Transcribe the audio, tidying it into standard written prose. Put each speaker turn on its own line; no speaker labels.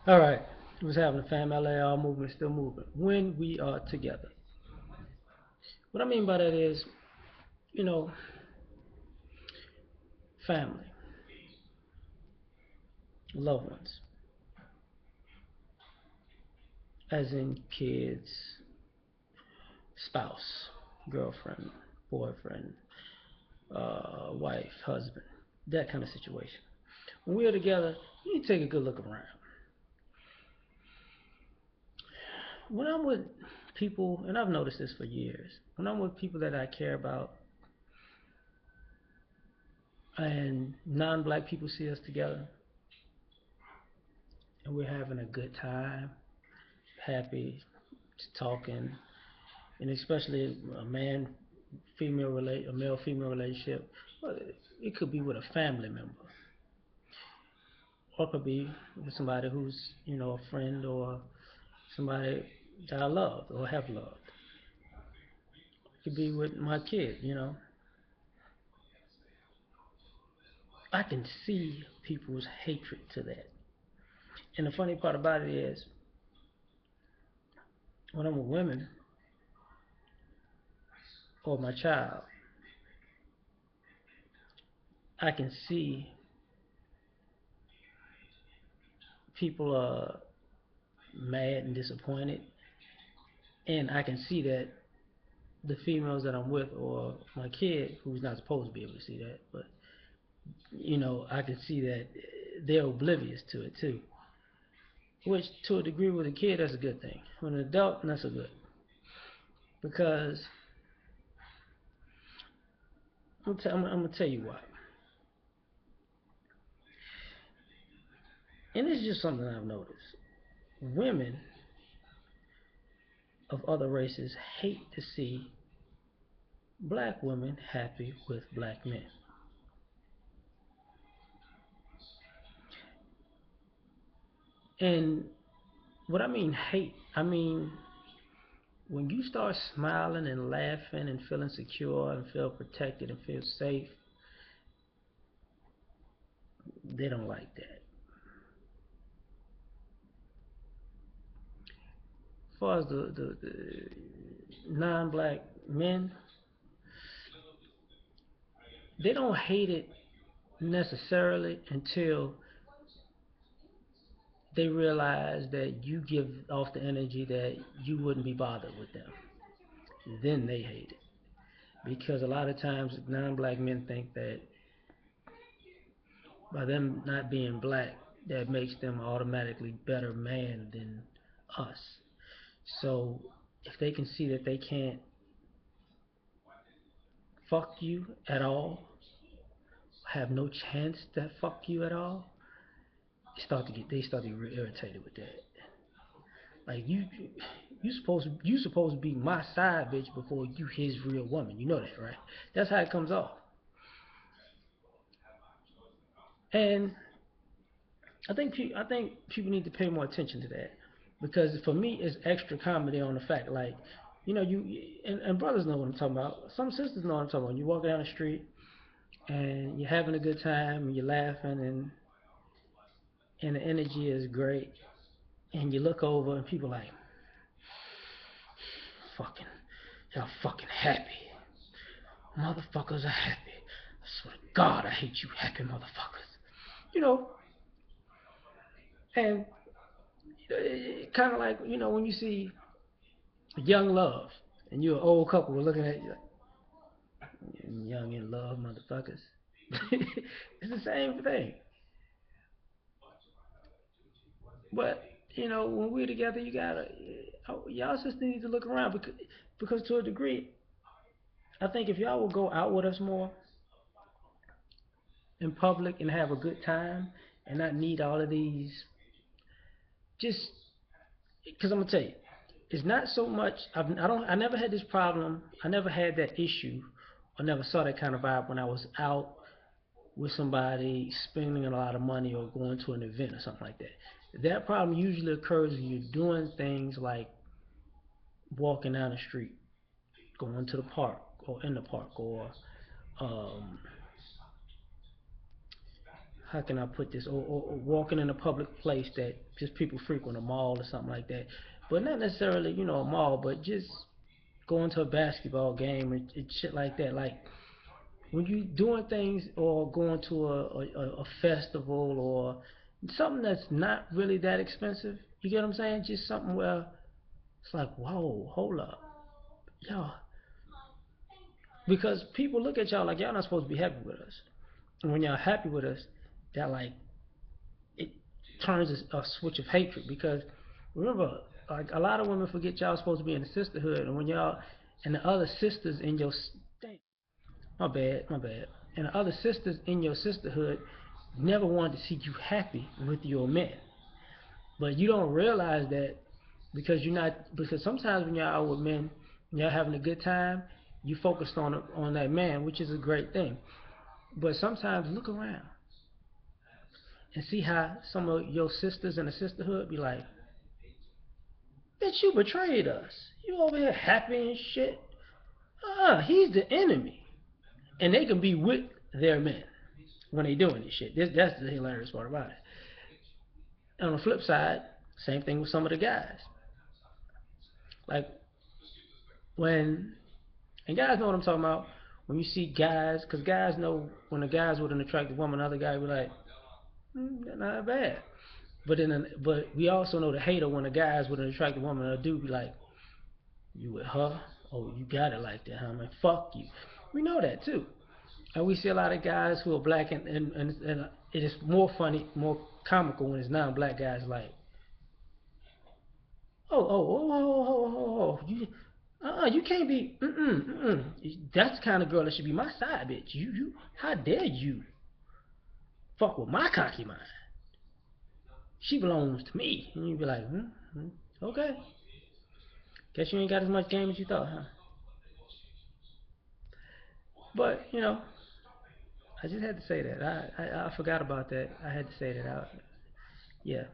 All right. What's happening, fam? L.A.R movement still moving. When we are together. What I mean by that is, you know, family, loved ones, as in kids, spouse, girlfriend, boyfriend, wife, husband, that kind of situation. When we're together, you need to take a good look around. When I'm with people, and I've noticed this for years, when I'm with people that I care about, and non-black people see us together, and we're having a good time, happy, talking, and especially a man a male female relationship. Well, it could be with a family member, or it could be with somebody who's a friend or somebody that I love or have loved. It could be with my kid. I can see people's hatred to that. And the funny part about it is, when I'm with women or my child, I can see people are mad and disappointed, and I can see that the females that I'm with or my kid, who's not supposed to be able to see that, but I can see that they're oblivious to it too. Which, to a degree, with a kid, that's a good thing. With an adult, not so good, because I'm gonna tell you why. And this is just something I've noticed. Women of other races hate to see black women happy with black men. And what I mean hate, I mean when you start smiling and laughing and feeling secure and feel protected and feel safe, they don't like that. As far as the non-black men, they don't hate it necessarily until they realize that you give off the energy that you wouldn't be bothered with them. Then they hate it. Because a lot of times non-black men think that by them not being black, that makes them automatically better man than us. So if they can see that they can't fuck you at all, have no chance to fuck you at all, they start to get irritated with that. Like you supposed to be my side bitch before you his real woman. You know that, right? That's how it comes off. And I think people need to pay more attention to that, because for me it's extra comedy on the fact, like, you and brothers know what I'm talking about. Some sisters know what I'm talking about. You walk down the street and you're having a good time and you're laughing, and the energy is great, and you look over and people like, fucking, y'all fucking happy. Motherfuckers are happy. I swear to God, I hate you happy motherfuckers. You know, and kind of like, when you see young love and you're an old couple looking at you like, young in love motherfuckers. It's the same thing. But, when we're together, y'all just need to look around, because to a degree, I think if y'all will go out with us more in public and have a good time and not need all of these, just because I'm gonna tell you, it's not so much. I never had this problem. I never had that issue. I never saw that kind of vibe when I was out with somebody spending a lot of money or going to an event or something like that. That problem usually occurs when you're doing things like walking down the street, going to the park or in the park, or um, how can I put this, or walking in a public place that just people frequent, a mall or something like that, but not necessarily a mall, but just going to a basketball game and shit like that. Like when you doing things or going to a festival or something that's not really that expensive, you get what I'm saying? Just something where it's like, whoa, hold up, y'all, because people look at y'all like y'all not supposed to be happy with us. And when y'all happy with us, that like it turns a switch of hatred because remember, like a lot of women forget y'all supposed to be in the sisterhood, and when y'all and the other sisters in your my bad, and the other sisters in your sisterhood never wanted to see you happy with your men, but you don't realize that because you're not because sometimes when you're out with men, and you're having a good time, you focused on that man, which is a great thing. But sometimes look around and see how some of your sisters in the sisterhood be like, bitch, you betrayed us. You over here happy and shit. He's the enemy. And they can be with their men when they doing this shit. That's the hilarious part about it. And on the flip side, same thing with some of the guys. Like when, and guys know what I'm talking about. When you see guys, because guys know when a guy's with an attractive woman, another guy be like, not bad. But we also know the hater when a guy's with an attractive woman, a dude be like, you with her? Oh, you got it like that, huh, man? Fuck you. We know that too. And we see a lot of guys who are black, and it is more funny, more comical when it's non-black guys like, you, you can't be, that's the kind of girl that should be my side bitch. How dare you fuck with my cocky mind? She belongs to me. And you be like, okay. Guess you ain't got as much game as you thought, huh? But I just had to say that. I forgot about that. I had to say that. Yeah.